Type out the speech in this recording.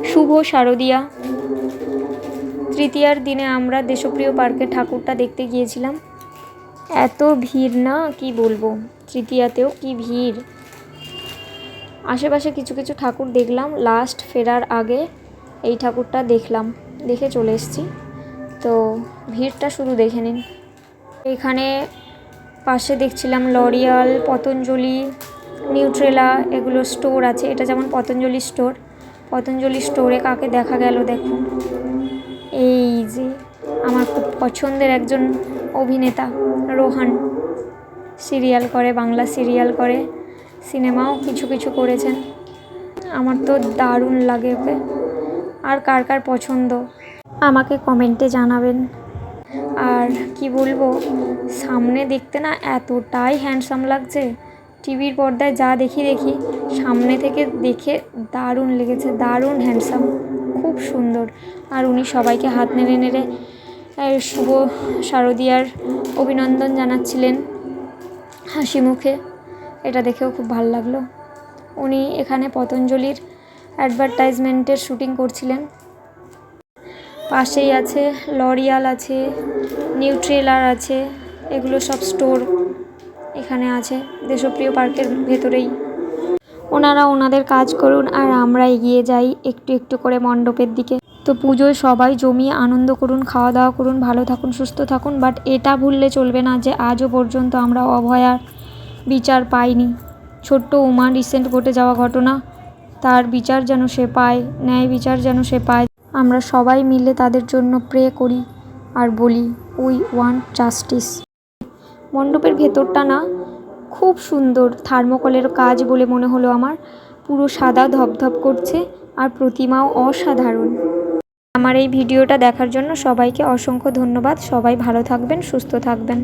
শুভ শারদিয়া। তৃতীয়ার দিনে আমরা দেশপ্রিয় পার্কে ঠাকুরটা দেখতে গিয়েছিলাম। এত ভিড় না কি বলবো, তৃতীয়াতেও কি ভিড়। আশেপাশে কিছু কিছু ঠাকুর দেখলাম, লাস্ট ফেরার আগে এই ঠাকুরটা দেখলাম, দেখে চলে এসেছি। তো ভিড়টা শুধু দেখে নিন। এখানে পাশে দেখছিলাম লরিয়াল, পতঞ্জলি, নিউট্রেলা এগুলো স্টোর আছে। এটা যেমন পতঞ্জলি স্টোর। পতঞ্জলি স্টোরে কাকে দেখা গেল দেখুন, এই যে আমার খুব পছন্দের একজন অভিনেতা রোহান, সিরিয়াল করে, বাংলা সিরিয়াল করে, সিনেমাও কিছু কিছু করেছেন। আমার তো দারুণ লাগে ওকে। আর কার কার পছন্দ আমাকে কমেন্টে জানাবেন। আর কি বলবো, সামনে দেখতে না এতটাই হ্যান্ডসাম লাগছে, টিভির পর্দায় যা দেখি সামনে থেকে দেখে দারুণ লেগেছে, দারুণ হ্যান্ডসাম, খুব সুন্দর। আর উনি সবাইকে হাত নেড়ে নেড়ে শুভ শারদিয়ার অভিনন্দন জানাচ্ছিলেন হাসি মুখে। এটা দেখেও খুব ভালো লাগলো। উনি এখানে পতঞ্জলির অ্যাডভার্টাইজমেন্টের শ্যুটিং করছিলেন। পাশেই আছে লরিয়াল আছে, নিউট্রেলার আছে, এগুলো সব স্টোর এখানে আছে দেশপ্রিয় পার্কের ভেতরেই। ওনারা ওনাদের কাজ করুন আর আমরা এগিয়ে যাই একটু একটু করে মণ্ডপের দিকে। তো পুজোয় সবাই জমিয়ে আনন্দ করুন, খাওয়া দাওয়া করুন, ভালো থাকুন, সুস্থ থাকুন। বাট এটা ভুললে চলবে না যে আজও পর্যন্ত আমরা অভয়ার বিচার পাইনি। ছোট্ট উমা রিসেন্ট ঘটে যাওয়া ঘটনা, তার বিচার যেন সে পায়, ন্যায় বিচার যেন সে পায়। আমরা সবাই মিলে তাদের জন্য প্রে করি আর বলি উই ওয়ান্ট জাস্টিস। মণ্ডপের ভেতরটা না খুব সুন্দর, থার্মোকলের কাজ বলে মনে হলো আমার। পুরো সাদা ধপধপ করছে আর প্রতিমাও অসাধারণ। আমার এই ভিডিওটা দেখার জন্য সবাইকে অসংখ্য ধন্যবাদ। সবাই ভালো থাকবেন, সুস্থ থাকবেন।